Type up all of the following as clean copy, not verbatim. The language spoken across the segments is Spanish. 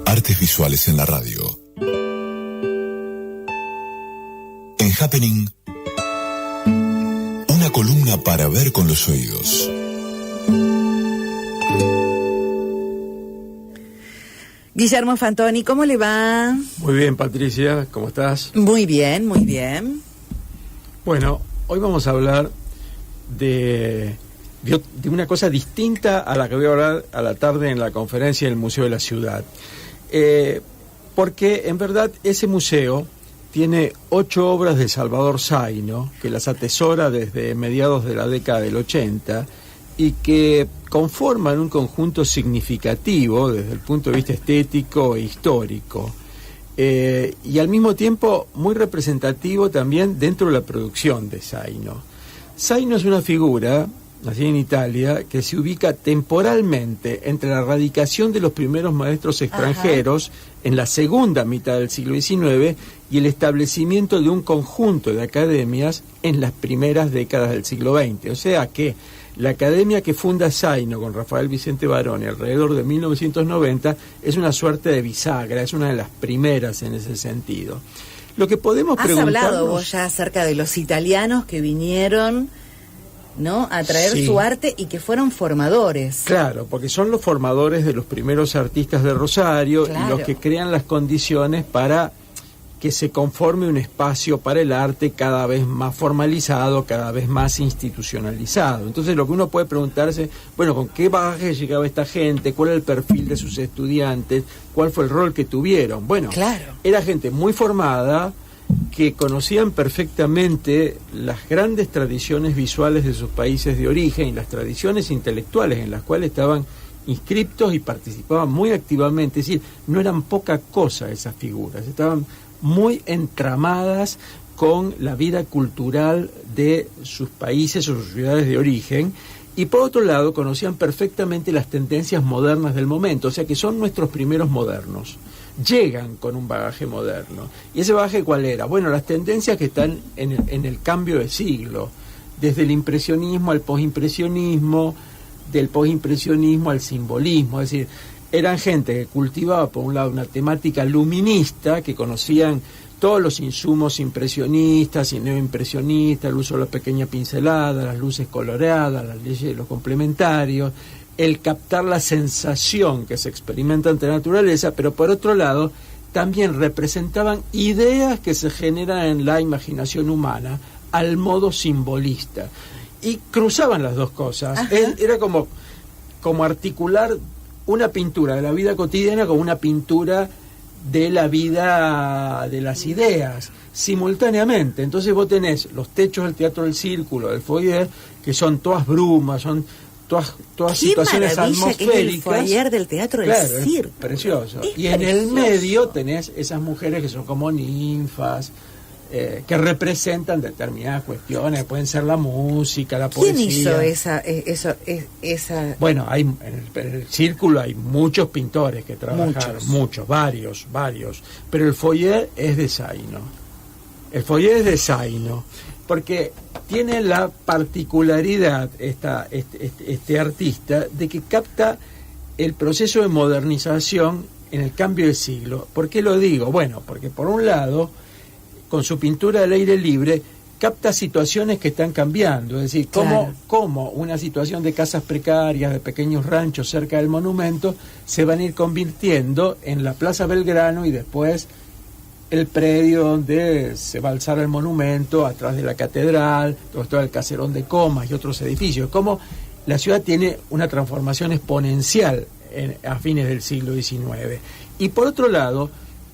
Artes visuales en la radio. En Happening, una columna para ver con los oídos. Guillermo Fantoni, ¿cómo le va? Muy bien, Patricia, ¿cómo estás? Muy bien, muy bien. Bueno, hoy vamos a hablar de una cosa distinta a la que voy a hablar a la tarde en la conferencia del Museo de la Ciudad. Porque en verdad ese museo tiene 8 obras de Salvador Zaino, que las atesora desde mediados de la década del 80 y que conforman un conjunto significativo desde el punto de vista estético e histórico, y al mismo tiempo muy representativo también dentro de la producción de Zaino. Zaino es una figura, nacida en Italia, que se ubica temporalmente entre la radicación de los primeros maestros extranjeros en la segunda mitad del siglo XIX y el establecimiento de un conjunto de academias en las primeras décadas del siglo XX. O sea que la academia que funda Zaino con Rafael Vicente Baroni alrededor de 1990 es una suerte de bisagra, es una de las primeras en ese sentido. Lo que podemos preguntarnos... Has hablado vos ya acerca de los italianos que vinieron, ¿no?, a traer su arte y que fueron formadores. Claro, porque son los formadores de los primeros artistas de Rosario, claro, y los que crean las condiciones para que se conforme un espacio para el arte cada vez más formalizado, cada vez más institucionalizado. Entonces lo que uno puede preguntarse, bueno, ¿con qué bagaje llegaba esta gente? ¿Cuál era el perfil de sus estudiantes? ¿Cuál fue el rol que tuvieron? Bueno, claro, era gente muy formada, que conocían perfectamente las grandes tradiciones visuales de sus países de origen y las tradiciones intelectuales en las cuales estaban inscriptos y participaban muy activamente. Es decir, no eran poca cosa esas figuras, estaban muy entramadas con la vida cultural de sus países o sus ciudades de origen, y por otro lado conocían perfectamente las tendencias modernas del momento, o sea que son nuestros primeros modernos. Llegan con un bagaje moderno. ¿Y ese bagaje cuál era? Bueno, las tendencias que están en el cambio de siglo, desde el impresionismo al postimpresionismo, del postimpresionismo al simbolismo. Es decir, eran gente que cultivaba por un lado una temática luminista, que conocían todos los insumos impresionistas y neoimpresionistas, el uso de la pequeña pincelada, las luces coloreadas, las leyes de los complementarios, el captar la sensación que se experimenta ante la naturaleza, pero por otro lado también representaban ideas que se generan en la imaginación humana al modo simbolista, y cruzaban las dos cosas. Era como articular una pintura de la vida cotidiana con una pintura de la vida de las ideas simultáneamente. Entonces vos tenés los techos del Teatro del Círculo, del Foyer, que son todas brumas, son todas situaciones atmosféricas. Que es el foyer del Teatro del Círculo. Precioso. Y en el medio tenés esas mujeres que son como ninfas, que representan determinadas cuestiones, pueden ser la música, la poesía. ¿Quién hizo esa? Bueno, en el Círculo hay muchos pintores que trabajaron, varios, pero el foyer es de Zaino. El foyer es de Zaino, porque tiene la particularidad este artista de que capta el proceso de modernización en el cambio de siglo. ¿Por qué lo digo? Bueno, porque por un lado, con su pintura del aire libre, capta situaciones que están cambiando, es decir, cómo una situación de casas precarias, de pequeños ranchos cerca del monumento, se van a ir convirtiendo en la Plaza Belgrano y después el predio donde se va a alzar el monumento, atrás de la catedral, donde está el caserón de Comas y otros edificios. Cómo la ciudad tiene una transformación exponencial a fines del siglo XIX. Y por otro lado,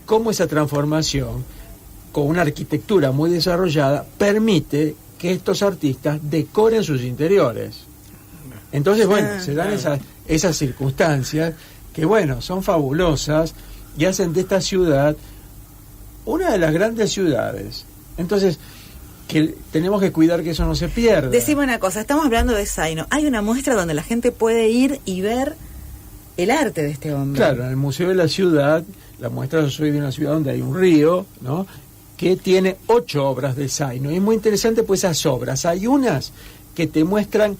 cómo esa transformación, con una arquitectura muy desarrollada, permite que estos artistas decoren sus interiores. Entonces, bueno, se dan esas circunstancias que, bueno, son fabulosas y hacen de esta ciudad una de las grandes ciudades. Entonces, que tenemos que cuidar que eso no se pierda. Decime una cosa, estamos hablando de Zaino. Hay una muestra donde la gente puede ir y ver el arte de este hombre. Claro, en el Museo de la Ciudad, la muestra Yo soy de una ciudad donde hay un río, ¿no?, que tiene 8 obras de Zaino. Y es muy interesante, pues esas obras, hay unas que te muestran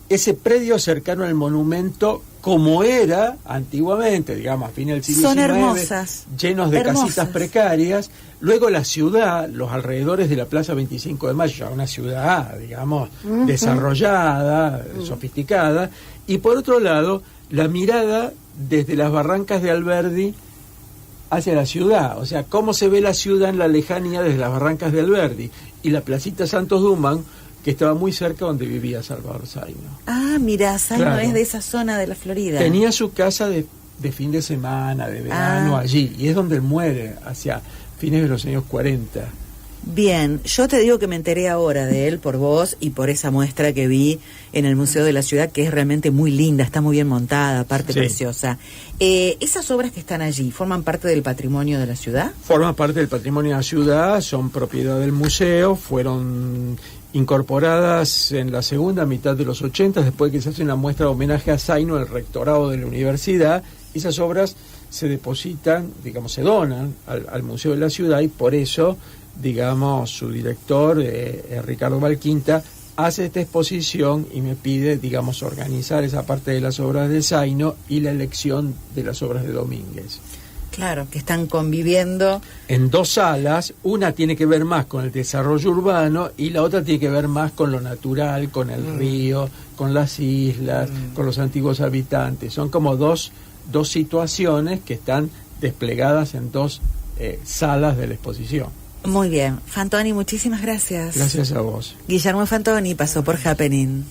ese predio cercano al monumento como era antiguamente, digamos, a fines del siglo Son XIX, hermosas, llenos de hermosas. casitas precarias. Luego la ciudad, los alrededores de la Plaza 25 de Mayo, ya una ciudad, digamos, desarrollada, sofisticada. Y por otro lado, la mirada desde las barrancas de Alberdi hacia la ciudad, o sea, cómo se ve la ciudad en la lejanía desde las barrancas de Alberdi. Y la placita Santos Dumont, que estaba muy cerca donde vivía Salvador Zaino. Ah, mira, Zaino Claro. es de esa zona de la Florida. Tenía su casa de fin de semana, de verano, allí, y es donde él muere, hacia fines de los años 40. Bien, yo te digo que me enteré ahora de él por vos y por esa muestra que vi en el Museo de la Ciudad, que es realmente muy linda, está muy bien montada, aparte Sí. preciosa. ¿Esas obras que están allí forman parte del patrimonio de la ciudad? Forman parte del patrimonio de la ciudad, son propiedad del museo, fueron incorporadas en la segunda mitad de los 80, después que se hace una muestra de homenaje a Zaino, el rectorado de la universidad. Esas obras se depositan, digamos, se donan al Museo de la Ciudad, y por eso, digamos, su director, Ricardo Valquinta, hace esta exposición y me pide, digamos, organizar esa parte de las obras de Zaino y la elección de las obras de Domínguez. Claro, que están conviviendo. En dos salas, una tiene que ver más con el desarrollo urbano y la otra tiene que ver más con lo natural, con el río, con las islas, con los antiguos habitantes. Son como dos situaciones que están desplegadas en dos salas de la exposición. Muy bien. Fantoni, muchísimas gracias. Gracias a vos. Guillermo Fantoni pasó por Happening.